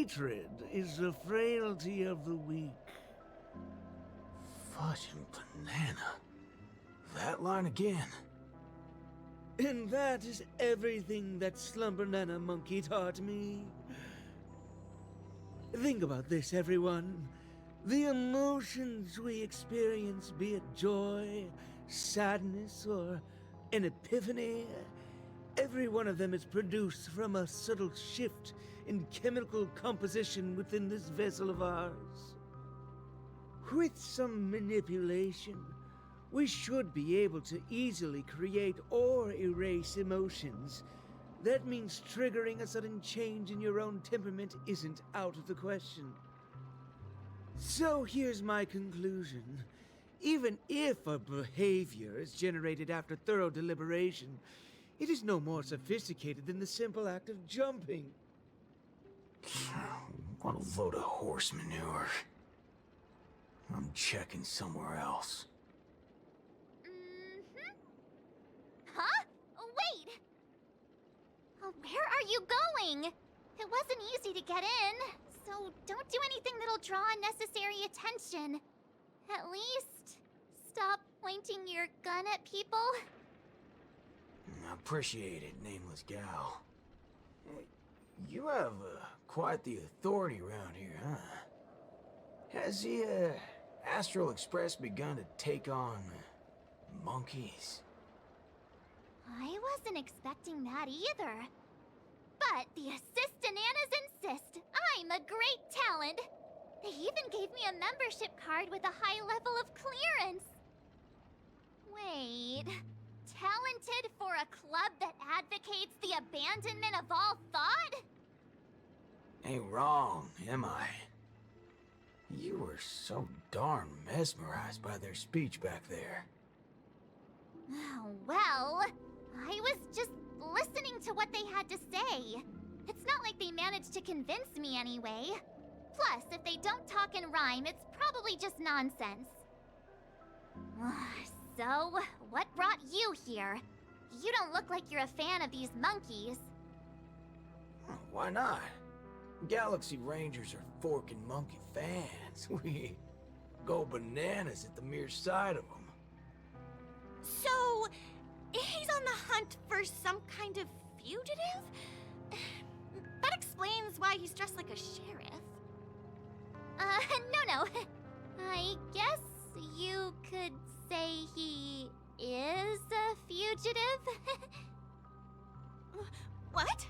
hatred is the frailty of the weak. Fudge and banana. That line again. And that is everything that Slumber-Nana Monkey taught me. Think about this, everyone. The emotions we experience, be it joy, sadness, or an epiphany, every one of them is produced from a subtle shift in chemical composition within this vessel of ours. With some manipulation, we should be able to easily create or erase emotions. That means triggering a sudden change in your own temperament isn't out of the question. So here's my conclusion. Even if a behavior is generated after thorough deliberation, it is no more sophisticated than the simple act of jumping. What a load of horse manure. I'm checking somewhere else. Huh? Wait! Where are you going? It wasn't easy to get in, so don't do anything that'll draw unnecessary attention. At least, stop pointing your gun at people. I appreciate it, nameless gal. You have quite the authority around here, huh? Has the Astral Express begun to take on monkeys? I wasn't expecting that either. But the Assistananas insist I'm a great talent. They even gave me a membership card with a high level of clearance. Wait, talented for a club that advocates the abandonment of all thought? Ain't wrong, am I? You were so darn mesmerized by their speech back there. Well, I was just listening to what they had to say. It's not like they managed to convince me anyway. Plus, if they don't talk in rhyme, it's probably just nonsense. So, what brought you here? You don't look like you're a fan of these monkeys. Why not? Galaxy Rangers are forking monkey fans. We go bananas at the mere sight of them. So, he's on the hunt for some kind of fugitive? That explains why he's dressed like a sheriff. No. I guess you could say he is a fugitive? What?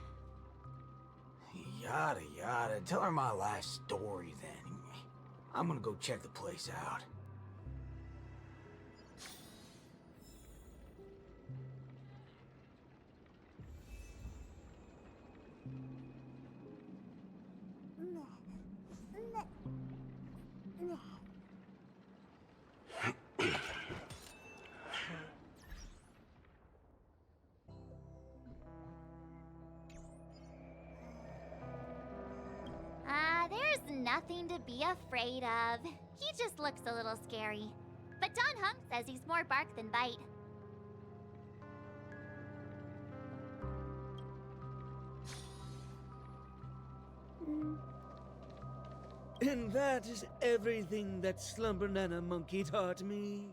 Yada yada. Tell her my life story then. I'm gonna go check the place out. There's nothing to be afraid of. He just looks a little scary. But Don Hunk says he's more bark than bite. And that is everything that Slumber-Nana Monkey taught me.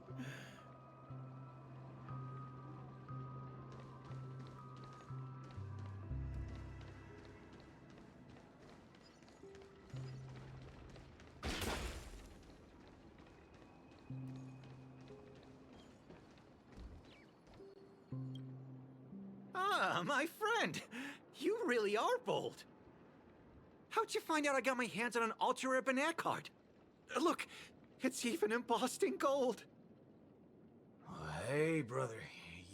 Ah, my friend! You really are bold. How'd you find out I got my hands on an ultra-rare banana card? Look, it's even embossed in gold. Hey, brother,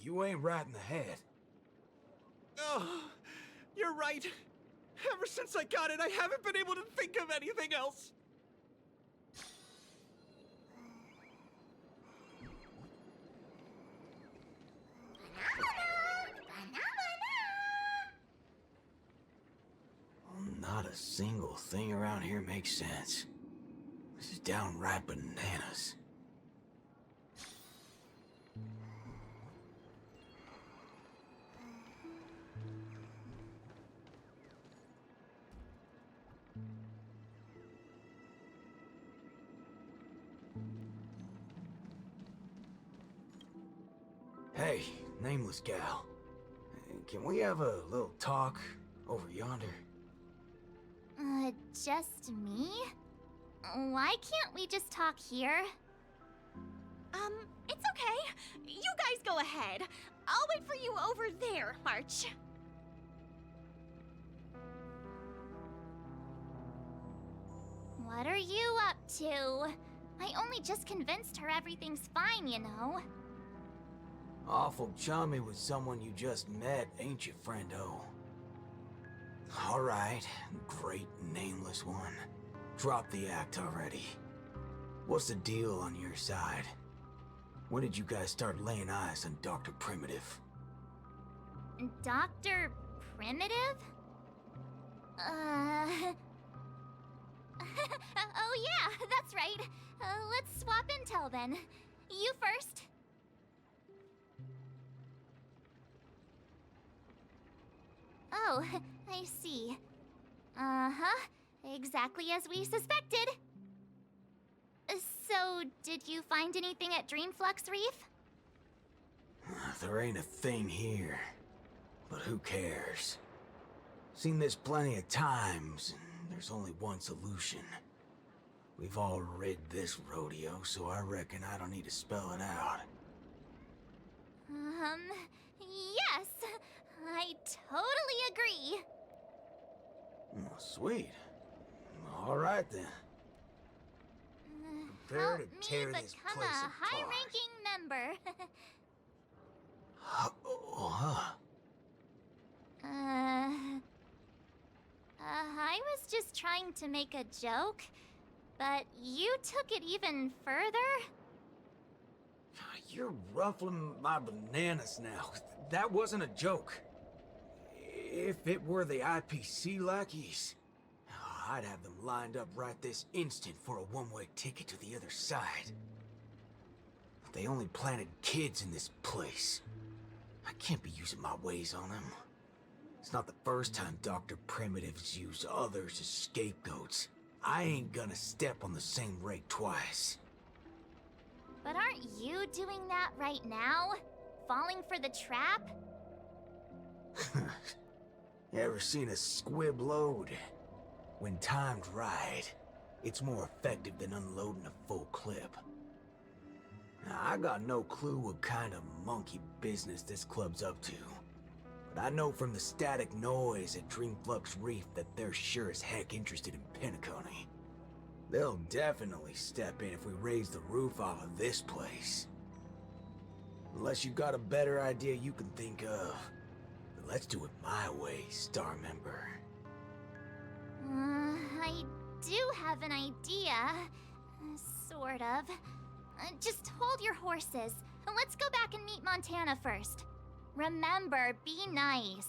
you ain't right in the head. Oh, you're right. Ever since I got it, I haven't been able to think of anything else. Not a single thing around here makes sense. This is downright bananas. Hey, nameless gal. Can we have a little talk over yonder? Just me? Why can't we just talk here? It's okay. You guys go ahead. I'll wait for you over there, March. What are you up to? I only just convinced her everything's fine, you know. Awful chummy with someone you just met, ain't you, friendo? Alright, great nameless one. Drop the act already. What's the deal on your side? When did you guys start laying eyes on Dr. Primitive? Dr. Primitive? Oh yeah, that's right. Let's swap intel then. You first. Oh, I see. Uh-huh. Exactly as we suspected. So, did you find anything at Dreamflux Reef? There ain't a thing here. But who cares? Seen this plenty of times, and there's only one solution. We've all rid this rodeo, so I reckon I don't need to spell it out. Yes. I totally agree. Oh, sweet. All right then. Prepare Help to me tear this become place a apart. high-ranking member. I was just trying to make a joke, but you took it even further? You're ruffling my bananas now. That wasn't a joke. If it were the IPC lackeys, I'd have them lined up right this instant for a one-way ticket to the other side. But they only planted kids in this place. I can't be using my ways on them. It's not the first time Dr. Primitive's used others as scapegoats. I ain't gonna step on the same rake twice. But aren't you doing that right now? Falling for the trap? You ever seen a squib load? When timed right, it's more effective than unloading a full clip. Now, I got no clue what kind of monkey business this club's up to. But I know from the static noise at Dreamflux Reef that they're sure as heck interested in Penacony. They'll definitely step in if we raise the roof off of this place. Unless you got a better idea you can think of. But let's do it my way, Star Member. I do have an idea. Sort of. Just hold your horses. Let's go back and meet Montana first. Remember, be nice.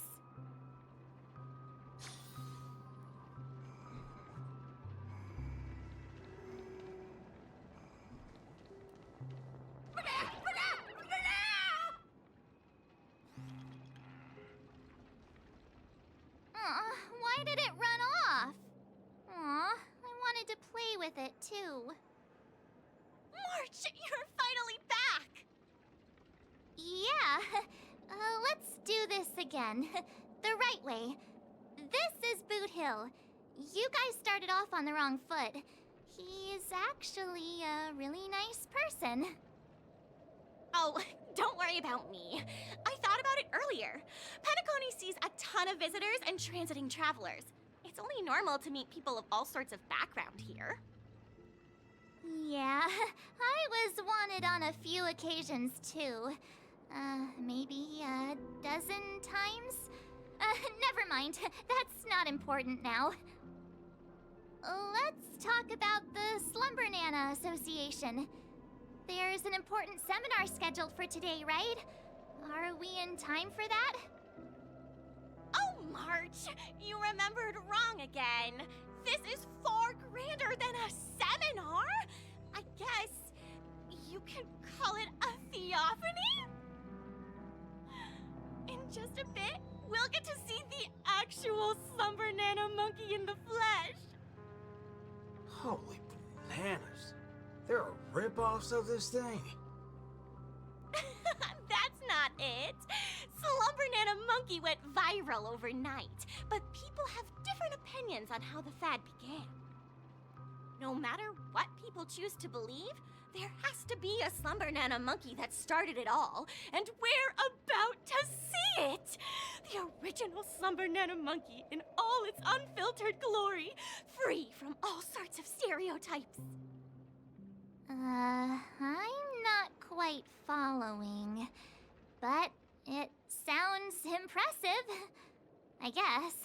Why did it run off? Aw, I wanted to play with it too. March, you're finally back! Yeah, let's do this again. The right way. This is Boot Hill. You guys started off on the wrong foot. He's actually a really nice person. Oh, don't worry about me. I thought about it earlier. Penacony sees a ton of visitors and transiting travelers. It's only normal to meet people of all sorts of background here. Yeah, I was wanted on a few occasions too. Maybe a dozen times? Never mind. That's not important now. Let's talk about the Slumber Nana Association. There's an important seminar scheduled for today, right? Are we in time for that? Oh, March! You remembered wrong again. This is far grander than a seminar. I guess you can call it a theophany? In just a bit, we'll get to see the actual Slumber Nana monkey in the flesh. Holy bananas. There are rip-offs of this thing. That's not it. Slumber Nana Monkey went viral overnight, but people have different opinions on how the fad began. No matter what people choose to believe, there has to be a Slumber Nana Monkey that started it all, and we're about to see it! The original Slumber Nana Monkey in all its unfiltered glory, free from all sorts of stereotypes. I'm not quite following, but it sounds impressive, I guess.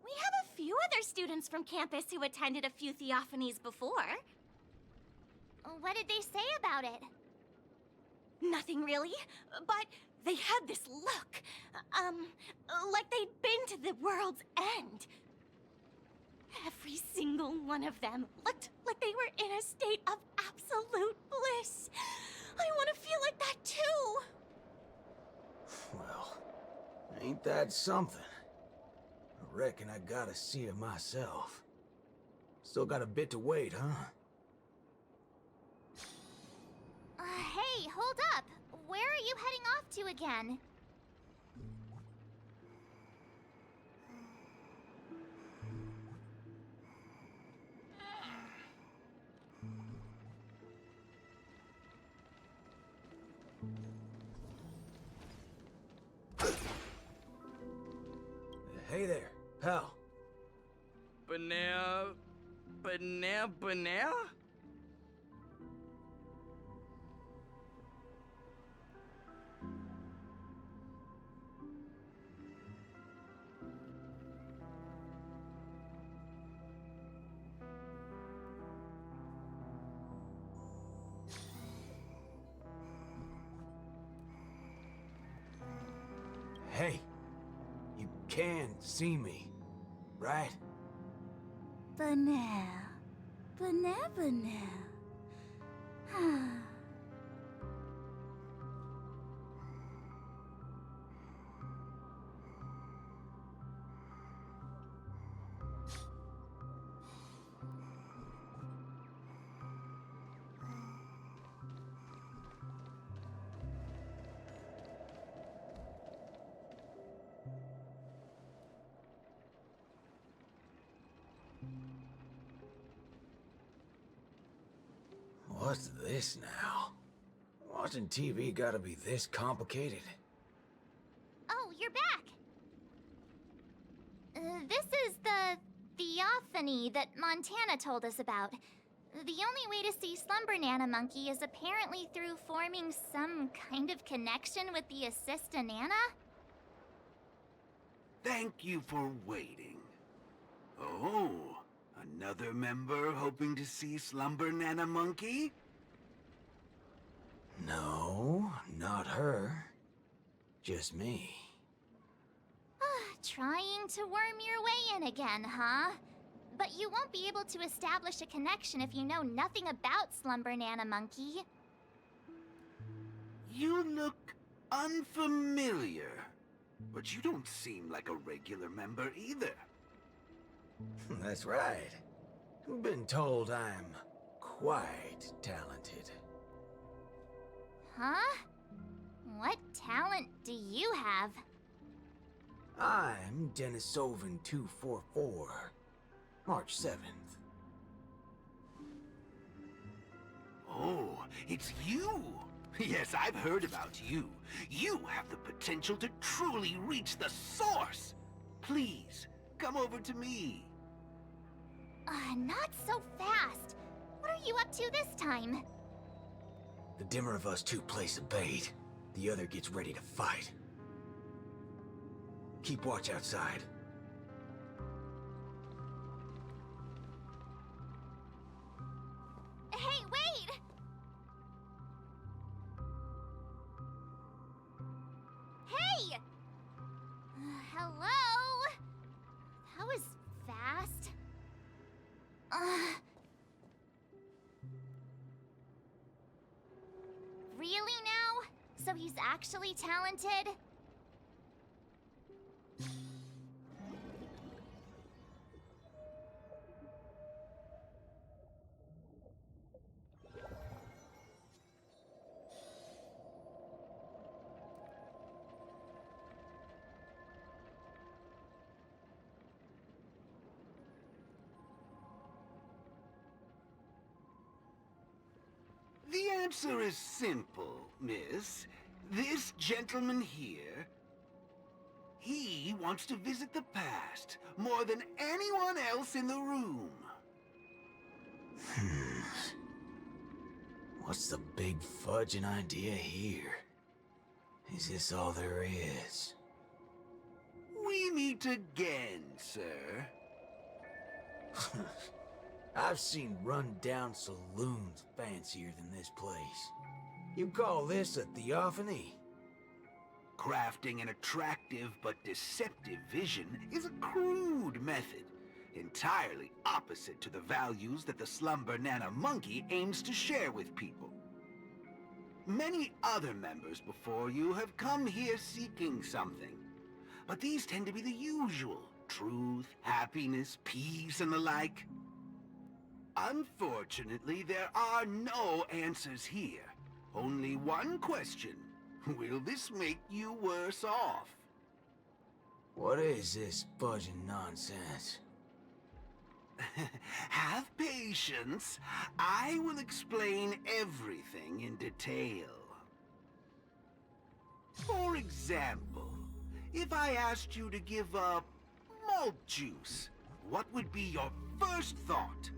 We have a few other students from campus who attended a few theophanies before. What did they say about it? Nothing really, but they had this look. Like they'd been to the world's end. Every single one of them looked like they were in a state of absolute bliss. I want to feel like that too. Well, ain't that something? I reckon I gotta see it myself. Still got a bit to wait, huh? Hey, hold up. Where are you heading off to again? Hey there, pal. But now... Hey, you can see me, right? Banal. What's this now? Watching TV gotta be this complicated? Oh, you're back. This is the theophany that Montana told us about. The only way to see Slumber Nana Monkey is apparently through forming some kind of connection with the Assista Nana? Thank you for waiting. Oh, another member hoping to see Slumber Nana Monkey? No, not her. Just me. Trying to worm your way in again, huh? But you won't be able to establish a connection if you know nothing about Slumber Nana Monkey. You look unfamiliar, but you don't seem like a regular member either. That's right. Been told I'm quite talented. Huh? What talent do you have? I'm Denisovan 244, March 7th. Oh, it's you! Yes, I've heard about you. You have the potential to truly reach the source! Please, come over to me. Not so fast. What are you up to this time? The dimmer of us two plays a bait. The other gets ready to fight. Keep watch outside. Hey, wait! Hey! Hello? That was fast. Really now? So he's actually talented? answer is simple, miss. This gentleman here, he wants to visit the past more than anyone else in the room. What's the big fudging idea here? Is this all there is? We meet again, sir. I've seen run-down saloons fancier than this place. You call this a theophany? Crafting an attractive but deceptive vision is a crude method, entirely opposite to the values that the Slumber Nana Monkey aims to share with people. Many other members before you have come here seeking something, but these tend to be the usual: truth, happiness, peace, and the like. Unfortunately, there are no answers here. Only one question. Will this make you worse off? What is this fudging nonsense? Have patience. I will explain everything in detail. For example, if I asked you to give up malt juice, what would be your first thought?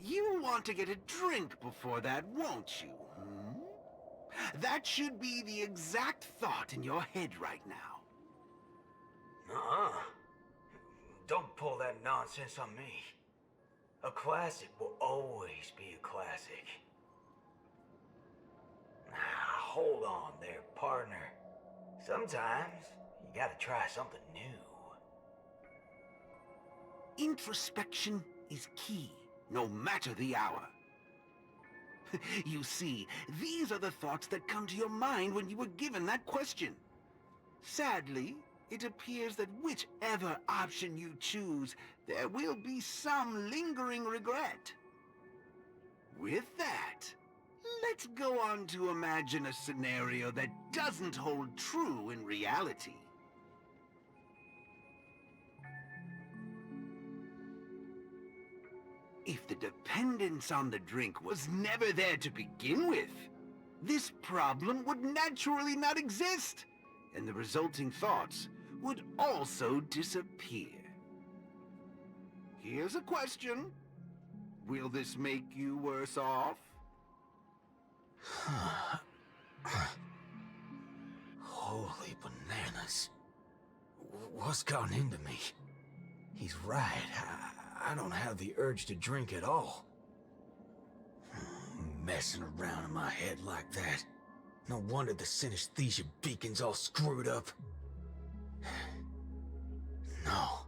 You want to get a drink before that, won't you? That should be the exact thought in your head right now. Don't pull that nonsense on me. A classic will always be a classic. Hold on there, partner. Sometimes you gotta try something new. Introspection is key, no matter the hour. You see, these are the thoughts that come to your mind when you were given that question. Sadly, it appears that whichever option you choose, there will be some lingering regret. With that, let's go on to imagine a scenario that doesn't hold true in reality. If the dependence on the drink was never there to begin with, this problem would naturally not exist, and the resulting thoughts would also disappear. Here's a question. Will this make you worse off? Holy bananas. What's gotten into me? He's right. I don't have the urge to drink at all. Messing around in my head like that. No wonder the synesthesia beacon's all screwed up. No.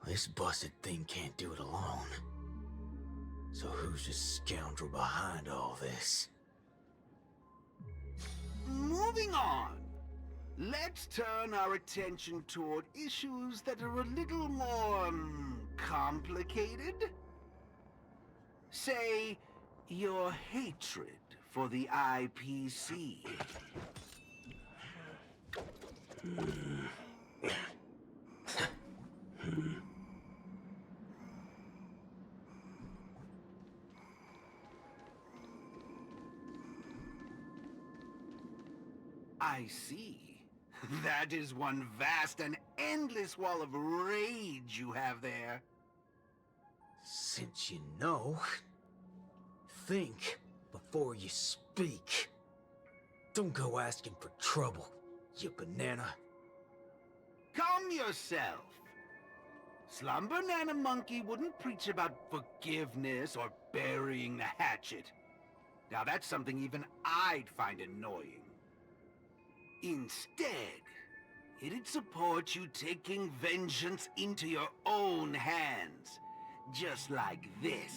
This busted thing can't do it alone. So who's the scoundrel behind all this? Moving on. Let's turn our attention toward issues that are a little more complicated. Say, your hatred for the IPC. I see. That is one vast and endless wall of rage you have there. Since you know, think before you speak. Don't go asking for trouble, you banana. Calm yourself. Slumber Nana Monkey wouldn't preach about forgiveness or burying the hatchet. Now that's something even I'd find annoying. Instead, it'd support you taking vengeance into your own hands. Just like this.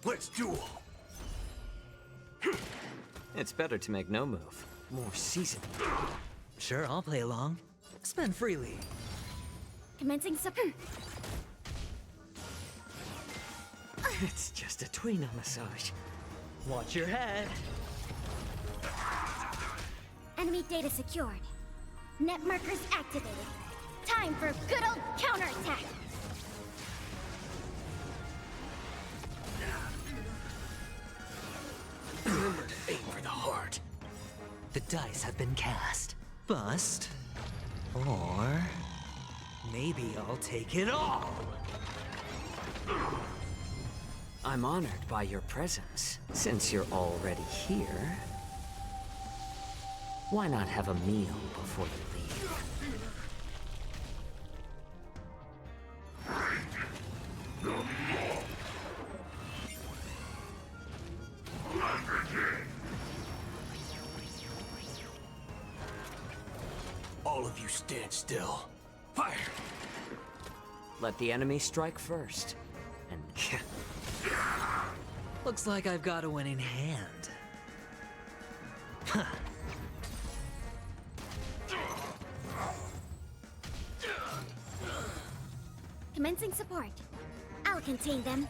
Let's duel. It's better to make no move. More seasoned. Sure, I'll play along. Spend freely. Commencing support. It's just a tweener massage. Watch your head. Enemy data secured. Net markers activated. Time for good old counterattack. Remember to aim for the heart. The dice have been cast. Bust. Or... maybe I'll take it all! I'm honored by your presence. Since you're already here, why not have a meal before you leave? All of you stand still. Fire! Let the enemy strike first. And Looks like I've got a winning hand. Huh. Commencing support. I'll contain them.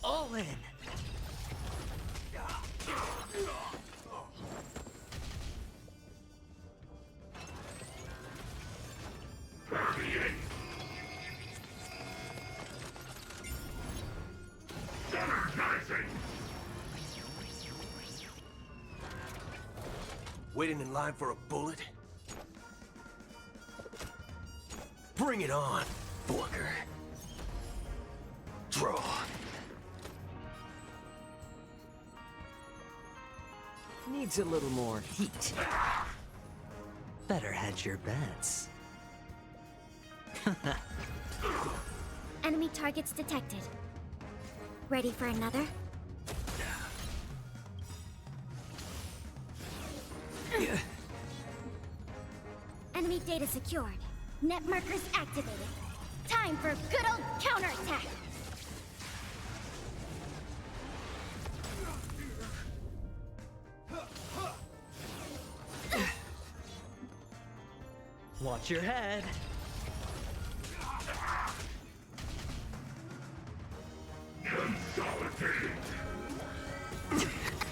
All in! Waiting in line for a bullet? Bring it on, Booker. Draw. needs a little more heat. Better hedge your bets. Enemy targets detected. Ready for another? Enemy data secured. Net markers activated. Time for good old counterattack! Watch your head.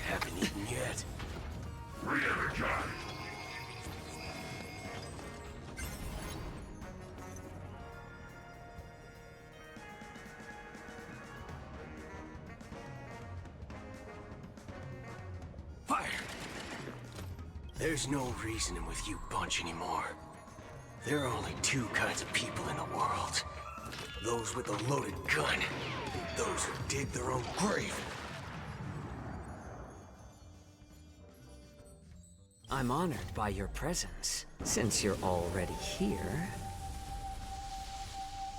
Haven't eaten yet. Fire! There's no reasoning with you bunch anymore. There are only two kinds of people in the world. Those with a loaded gun. Those who dig their own grave. I'm honored by your presence. Since you're already here,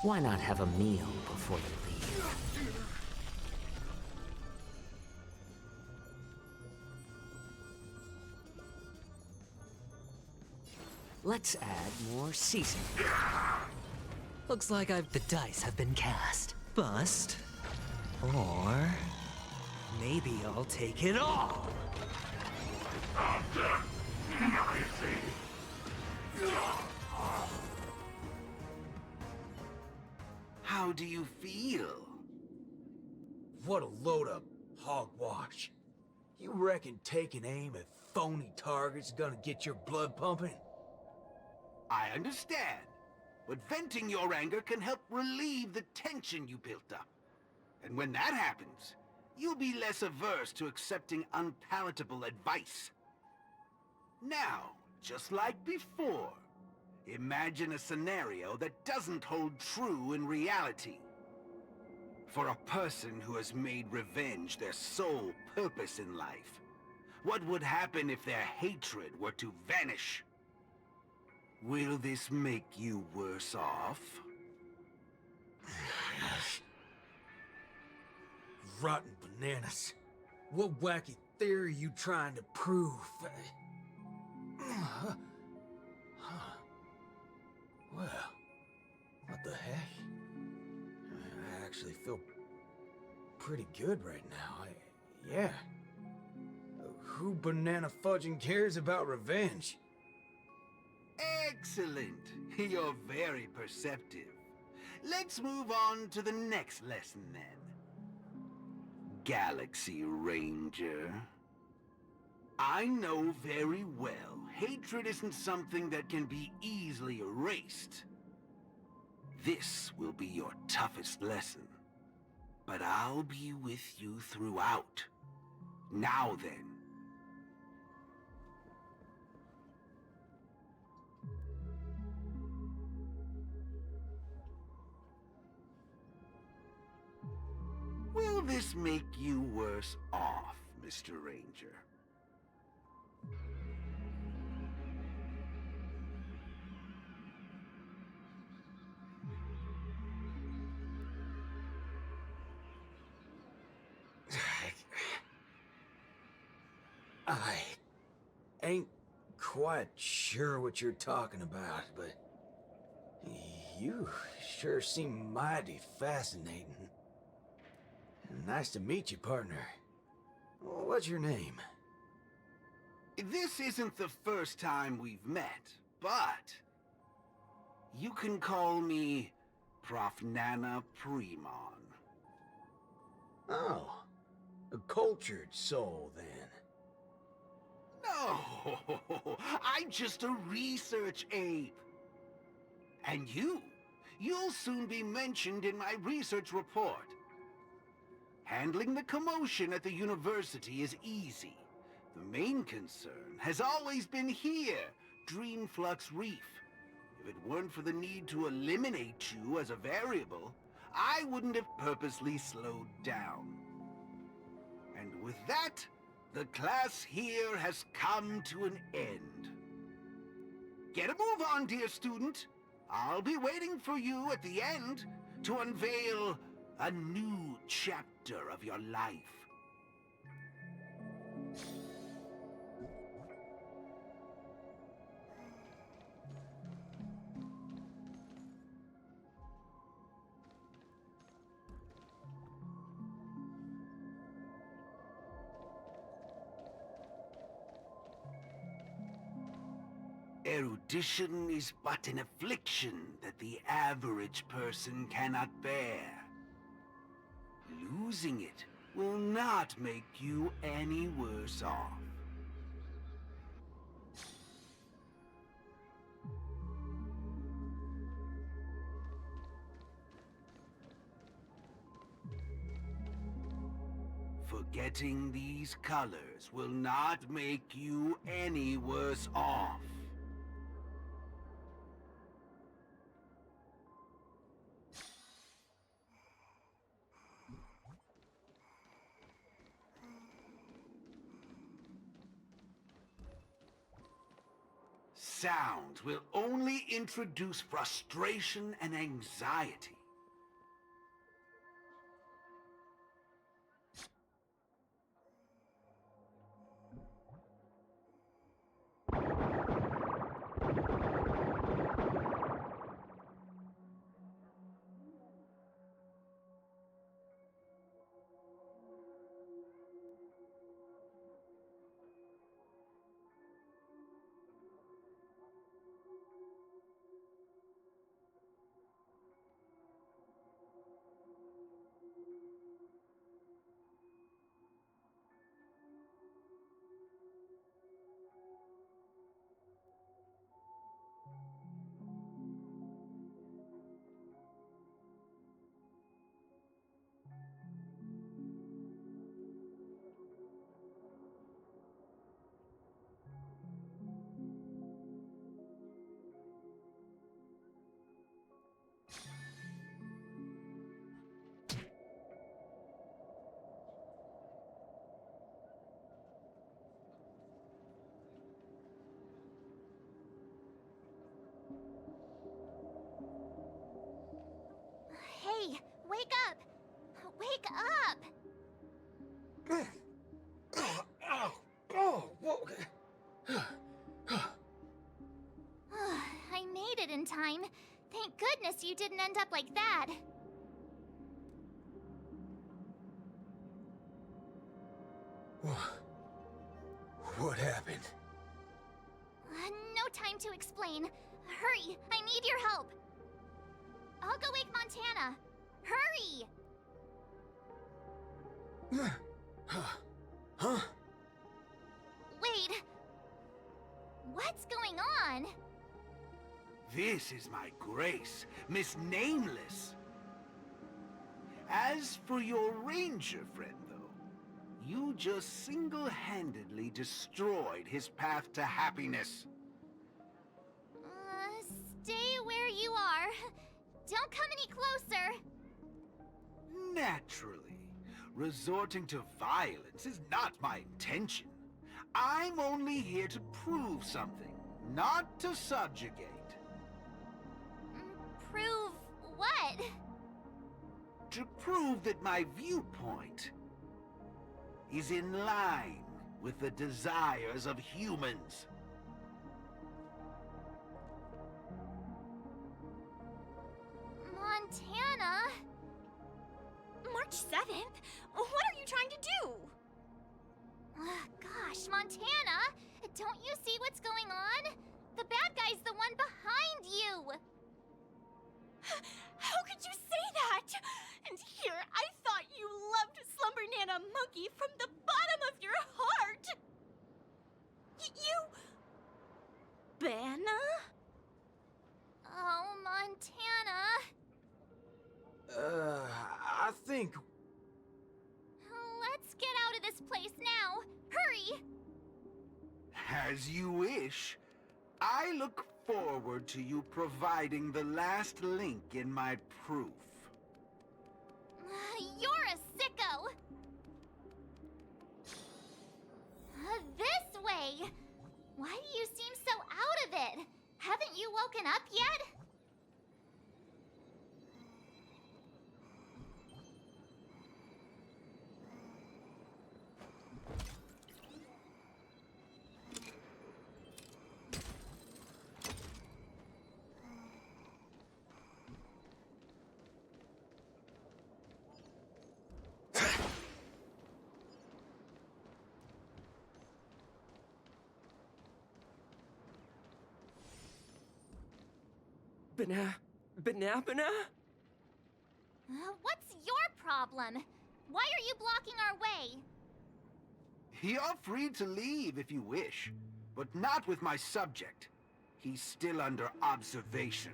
why not have a meal before you leave? Let's add more seasoning. Looks like the dice have been cast. Bust. Or... maybe I'll take it all! How do you feel? What a load of hogwash. You reckon taking aim at phony targets is gonna get your blood pumping? I understand, but venting your anger can help relieve the tension you built up. And when that happens, you'll be less averse to accepting unpalatable advice. Now, just like before, imagine a scenario that doesn't hold true in reality. For a person who has made revenge their sole purpose in life, what would happen if their hatred were to vanish? Will this make you worse off? Rotten bananas. What wacky theory are you trying to prove? Well, what the heck? I actually feel pretty good right now. Yeah. Who banana fudging cares about revenge? Excellent. You're very perceptive. Let's move on to the next lesson then. Galaxy Ranger. I know very well hatred isn't something that can be easily erased. This will be your toughest lesson. But I'll be with you throughout. Now then. Will this make you worse off, Mr. Ranger? I ain't quite sure what you're talking about, but you sure seem mighty fascinating. Nice to meet you, partner. What's your name? This isn't the first time we've met, but you can call me Prof. Nana Premon. Oh, a cultured soul, then. No, I'm just a research ape. And you'll soon be mentioned in my research report. Handling the commotion at the university is easy. The main concern has always been here, Dreamflux Reef. If it weren't for the need to eliminate you as a variable, I wouldn't have purposely slowed down. And with that, the class here has come to an end. Get a move on, dear student. I'll be waiting for you at the end to unveil a new chapter of your life. Erudition is but an affliction that the average person cannot bear. Losing it will not make you any worse off. Forgetting these colors will not make you any worse off. Sound will only introduce frustration and anxiety. Hey, wake up! Wake up! Oh, whoa. you didn't end up like that. What happened? No time to explain. Hurry, I need your help. I'll go wake Montana. Hurry! Huh? Wait. What's going on? This is my grace, Miss Nameless. As for your ranger friend, though, you just single-handedly destroyed his path to happiness. Stay where you are. Don't come any closer. Naturally. Resorting to violence is not my intention. I'm only here to prove something, not to subjugate. Prove what? To prove that my viewpoint is in line with the desires of humans. Montana? March 7th? What are you trying to do? Gosh, Montana! Don't you see what's going on? The bad guy's the one behind you! How could you say that? And here, I thought you loved Slumber Nana Monkey from the bottom of your heart! You... Banna? Oh, Montana. I think... Let's get out of this place now. Hurry! As you wish. I look forward to you providing the last link in my proof. You're a sicko! This way! Why do you seem so out of it? Haven't you woken up yet? Banana? What's your problem? Why are you blocking our way? You're free to leave if you wish, but not with my subject. He's still under observation.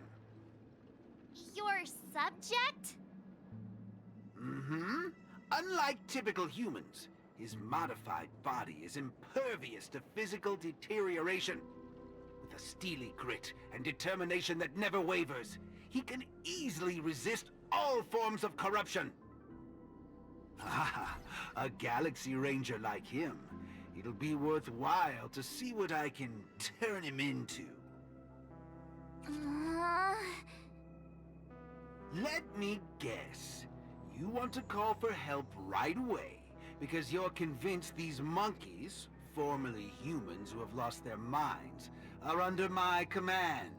Your subject? Mm-hmm. Unlike typical humans, his modified body is impervious to physical deterioration. With a steely grit and determination that never wavers, he can easily resist all forms of corruption. Ah, a Galaxy Ranger like him. It'll be worthwhile to see what I can turn him into. Let me guess. You want to call for help right away because you're convinced these monkeys, formerly humans who have lost their minds, are under my command.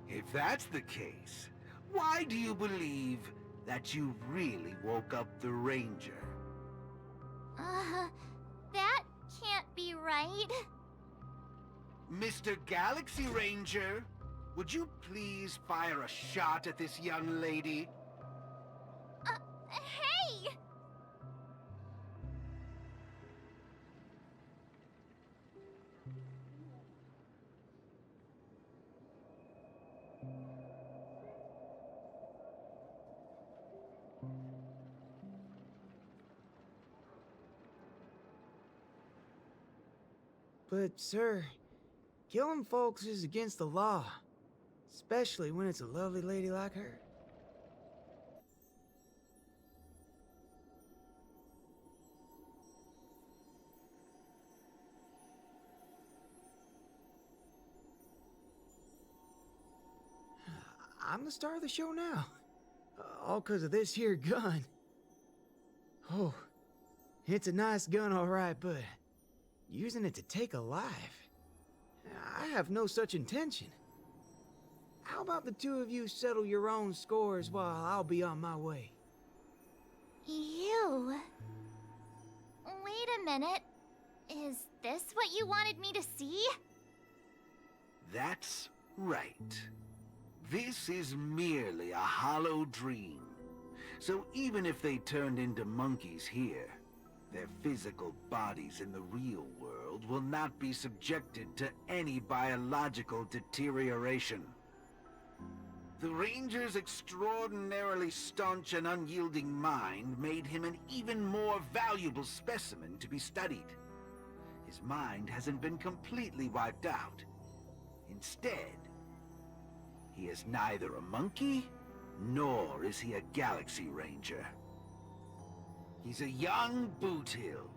If that's the case, why do you believe that you really woke up the Ranger? That can't be right. Mr. Galaxy Ranger, would you please fire a shot at this young lady? Hey! But, sir, killing folks is against the law. Especially when it's a lovely lady like her. I'm the star of the show now. All 'cause of this here gun. Oh, it's a nice gun, all right, but using it to take a life? I have no such intention. how about the two of you settle your own scores while I'll be on my way? You... Wait a minute. Is this what you wanted me to see? That's right. This is merely a hollow dream. So even if they turned into monkeys here, their physical bodies in the real world will not be subjected to any biological deterioration. The Ranger's extraordinarily staunch and unyielding mind made him an even more valuable specimen to be studied. His mind hasn't been completely wiped out. Instead, he is neither a monkey, nor is he a Galaxy Ranger. He's a young Boothill,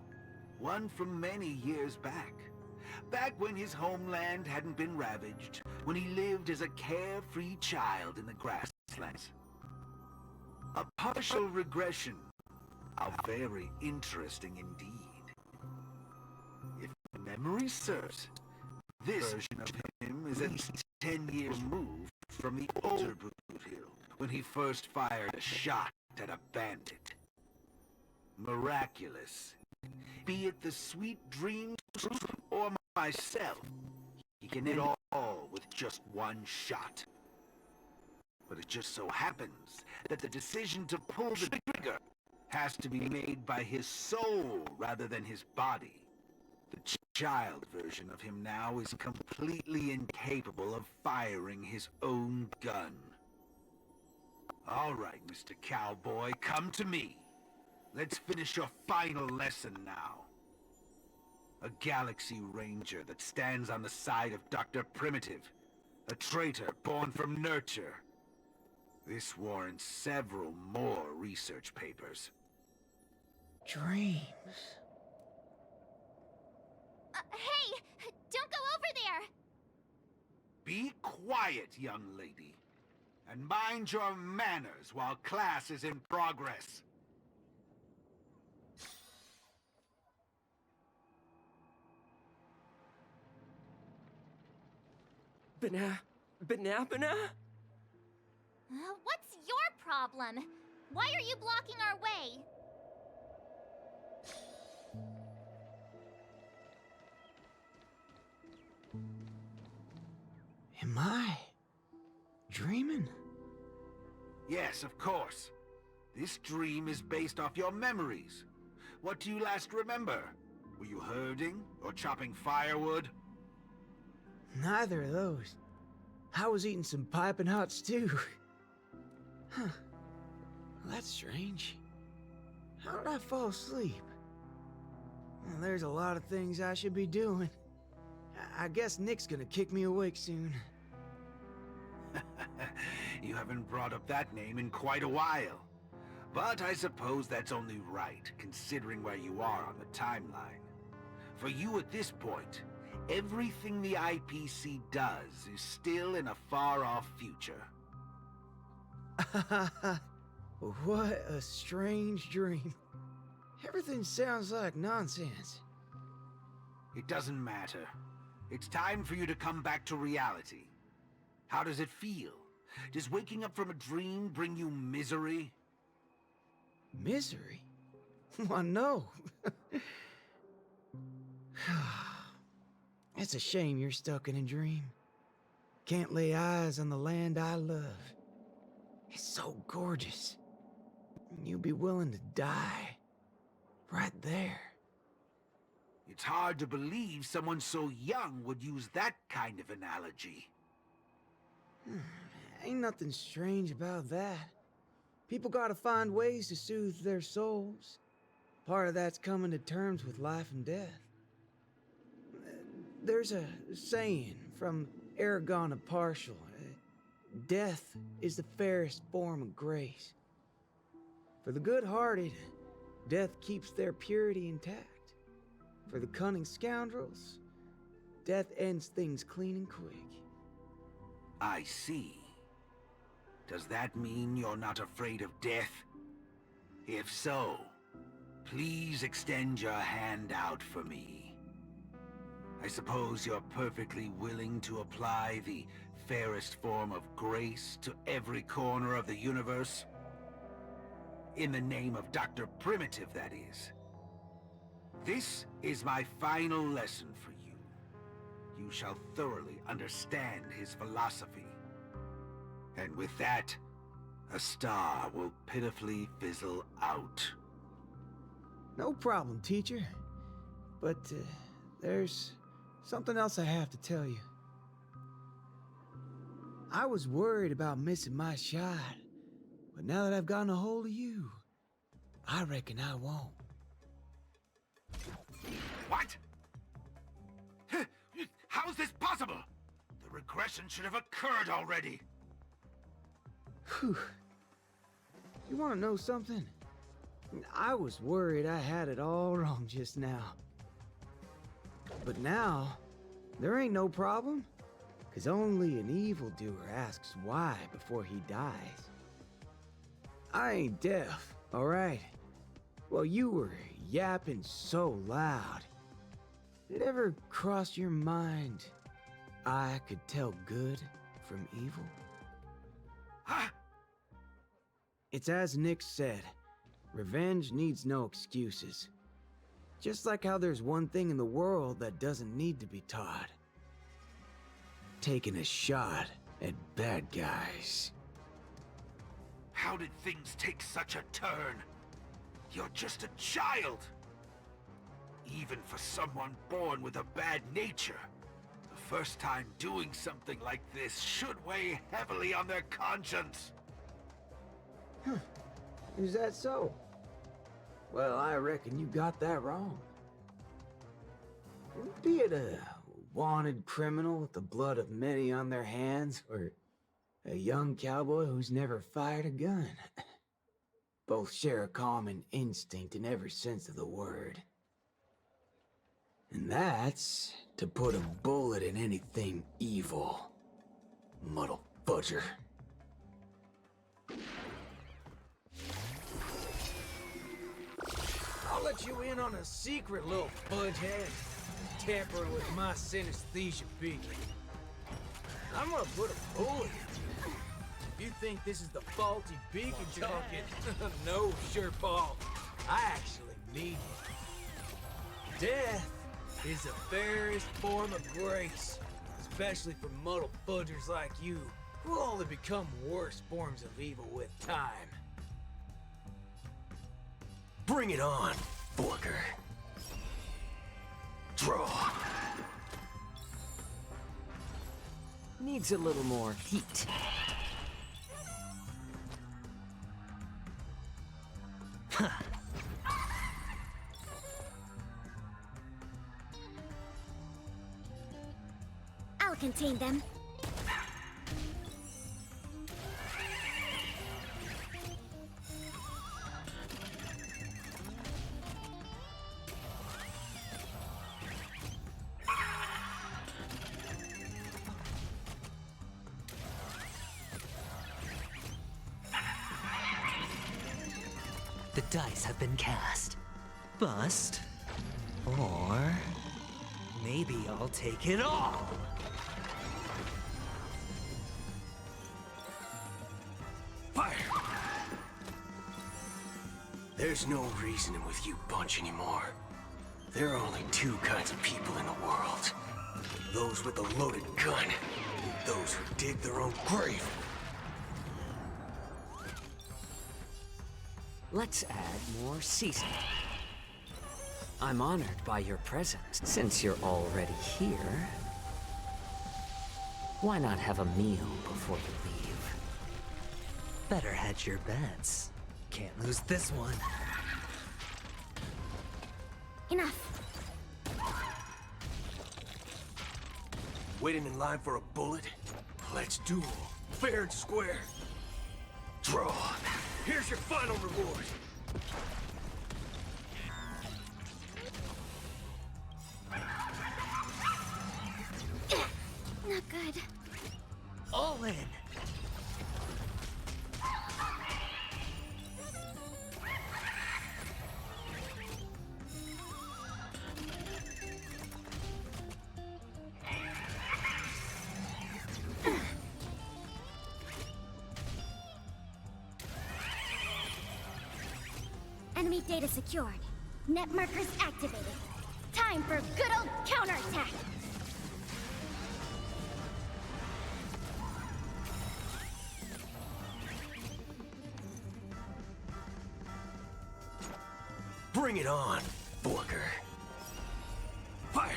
one from many years back. Back when his homeland hadn't been ravaged, when he lived as a carefree child in the grasslands. A partial regression. How very interesting indeed. If memory serves, this version of him is at least 10 years removed from the older Boothill, when he first fired a shot at a bandit. Miraculous. Be it the sweet dreams or myself, he can end all with just one shot. But it just so happens that the decision to pull the trigger has to be made by his soul rather than his body. The child version of him now is completely incapable of firing his own gun. All right, Mr. Cowboy, come to me. Let's finish your final lesson now. A Galaxy Ranger that stands on the side of Dr. Primitive. A traitor born from nurture. This warrants several more research papers. Dreams. Hey! Don't go over there! Be quiet, young lady. And mind your manners while class is in progress. Banana? What's your problem? Why are you blocking our way? Am I dreaming? Yes, of course. This dream is based off your memories. What do you last remember? Were you herding or chopping firewood? Neither of those. I was eating some piping hot stew. Huh. Well, that's strange. How did I fall asleep? Well, there's a lot of things I should be doing. I guess Nick's gonna kick me awake soon. You haven't brought up that name in quite a while. But I suppose that's only right, considering where you are on the timeline. For you at this point, everything the IPC does is still in a far-off future. What a strange dream. Everything sounds like nonsense. It doesn't matter. It's time for you to come back to reality. How does it feel? Does waking up from a dream bring you misery? Misery? Why, no. It's a shame you're stuck in a dream. Can't lay eyes on the land I love. It's so gorgeous. You'd be willing to die. Right there. It's hard to believe someone so young would use that kind of analogy. Ain't nothing strange about that. People gotta find ways to soothe their souls. Part of that's coming to terms with life and death. There's a saying from Aragon of Partial. Death is the fairest form of grace. For the good-hearted, death keeps their purity intact. For the cunning scoundrels, death ends things clean and quick. I see. Does that mean you're not afraid of death? If so, please extend your hand out for me. I suppose you're perfectly willing to apply the fairest form of grace to every corner of the universe? In the name of Dr. Primitive, that is. This is my final lesson for you. You shall thoroughly understand his philosophy. And with that, a star will pitifully fizzle out. No problem, teacher. But, there's something else I have to tell you. I was worried about missing my shot, but now that I've gotten a hold of you, I reckon I won't. What? How is this possible? The regression should have occurred already. Whew. You want to know something? I was worried I had it all wrong just now. But now, there ain't no problem. Because only an evildoer asks why before he dies. I ain't deaf, alright? Well, you were yapping so loud. Did it ever cross your mind I could tell good from evil? Huh? It's as Nick said, revenge needs no excuses. Just like how there's one thing in the world that doesn't need to be taught. Taking a shot at bad guys. How did things take such a turn? You're just a child. Even for someone born with a bad nature, the first time doing something like this should weigh heavily on their conscience. Is that so? Well, I reckon you got that wrong. Be it a wanted criminal with the blood of many on their hands, or a young cowboy who's never fired a gun. Both share a common instinct in every sense of the word. And that's to put a bullet in anything evil. Muddle fudger. I'll let you in on a secret, little fudgehead. Tampering with my synesthesia beacon. I'm gonna put a bullet in you. If you think this is the faulty beacon talking, no, sure, Paul. I actually need it. Death is the fairest form of grace, especially for muddled fudgers like you, who only become worse forms of evil with time. Bring it on, Forker. Draw. Needs a little more heat. I'll contain them. The dice have been cast. Bust. Or maybe I'll take it all. Fire! There's no reasoning with you bunch anymore. There are only two kinds of people in the world. Those with a loaded gun, and those who dig their own grave. Let's add more seasoning. I'm honored by your presence. Since you're already here, why not have a meal before you leave? Better hedge your bets. Can't lose this one. Enough. Waiting in line for a bullet? Let's duel. Fair and square. Draw. Here's your final reward. Not good. All in. Enemy data secured. Net markers activated. Time for good old counterattack! Bring it on, Borker. Fire!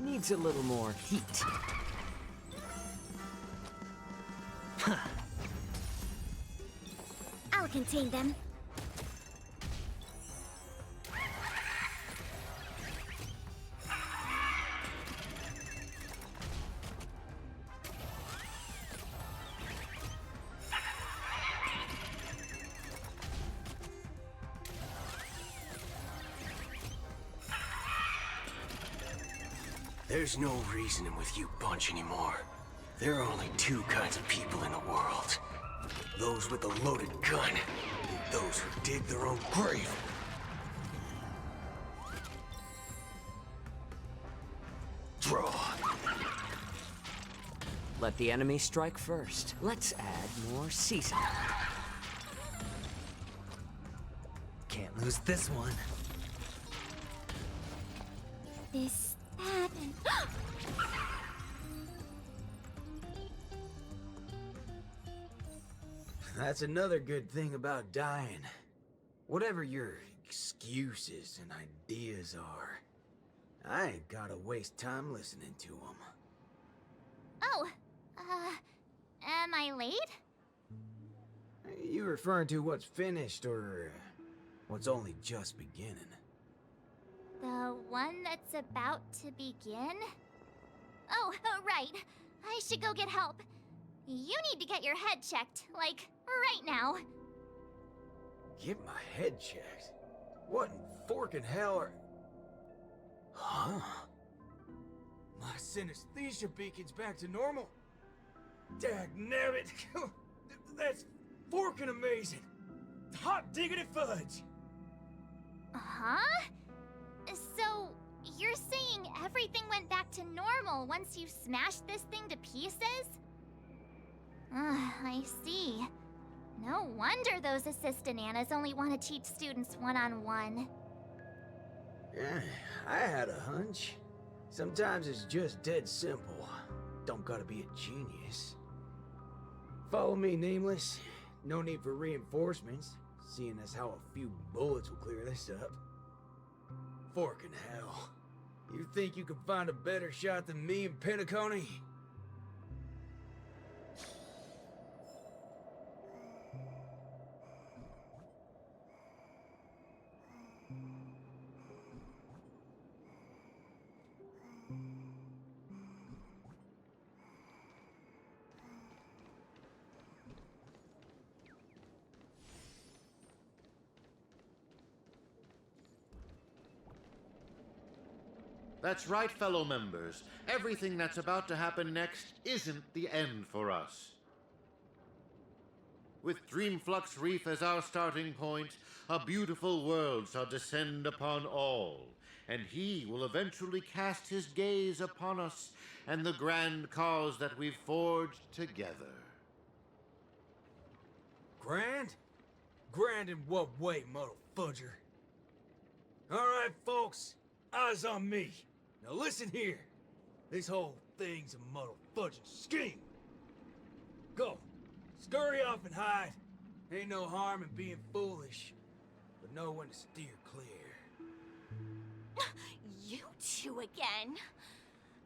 Needs a little more heat. I'll contain them. There's no reasoning with you bunch anymore. There are only two kinds of people in the world. Those with a loaded gun, and those who dig their own grave. Draw. Let the enemy strike first. Let's add more seasoning. Can't lose this one. This, that, and... That's another good thing about dying. Whatever your excuses and ideas are, I ain't gotta waste time listening to them. Oh, am I late? You referring to what's finished or what's only just beginning? The one that's about to begin? Oh, right. I should go get help. You need to get your head checked, like, right now. Get my head checked? What in forking hell are... Huh? My synesthesia beacon's back to normal. Dagnabbit! That's forking amazing! Hot diggity fudge! Huh? So, you're saying everything went back to normal once you smashed this thing to pieces? I see. No wonder those assistant Annas only want to teach students one-on-one. Yeah, I had a hunch. Sometimes it's just dead simple. Don't gotta be a genius. Follow me, Nameless. No need for reinforcements, seeing as how a few bullets will clear this up. Forking hell. You think you can find a better shot than me and Pentacone? That's right, fellow members. Everything that's about to happen next isn't the end for us. With Dreamflux Reef as our starting point, a beautiful world shall descend upon all, and he will eventually cast his gaze upon us and the grand cause that we've forged together. Grand? Grand in what way, motherfudger? All right, folks. Eyes on me. Now listen here. This whole thing's a motherfudging scheme. Go. Scurry off and hide. Ain't no harm in being foolish, but know when to steer clear. You two again.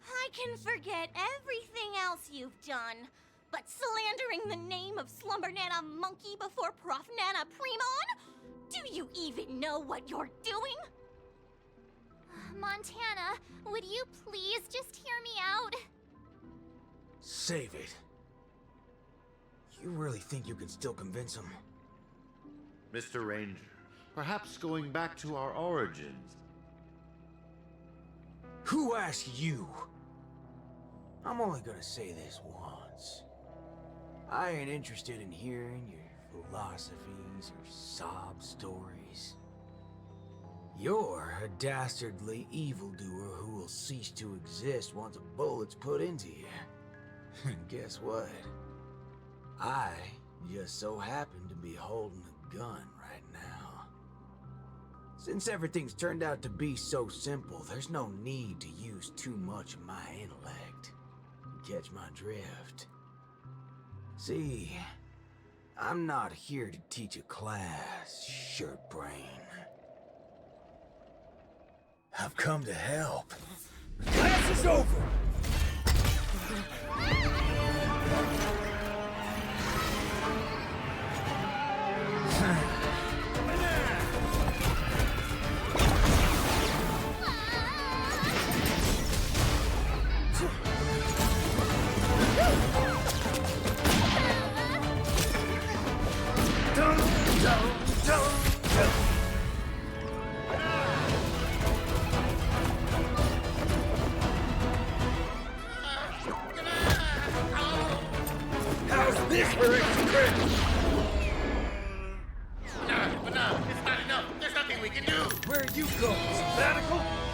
I can forget everything else you've done, but slandering the name of Slumber Nana Monkey before Prof Nana Premon? Do you even know what you're doing? Montana, would you please just hear me out? Save it. You really think you can still convince him? Mr. Ranger, perhaps going back to our origins. Who asked you? I'm only gonna say this once. I ain't interested in hearing your philosophies or sob stories. You're a dastardly evildoer who will cease to exist once a bullet's put into you. And guess what? I just so happen to be holding a gun right now. Since everything's turned out to be so simple, there's no need to use too much of my intellect. You catch my drift? See, I'm not here to teach a class, shirt brain. I've come to help. Class is over! How's this for extra credit? No, it's not enough. There's nothing we can do. Where are you going? Sabbatical?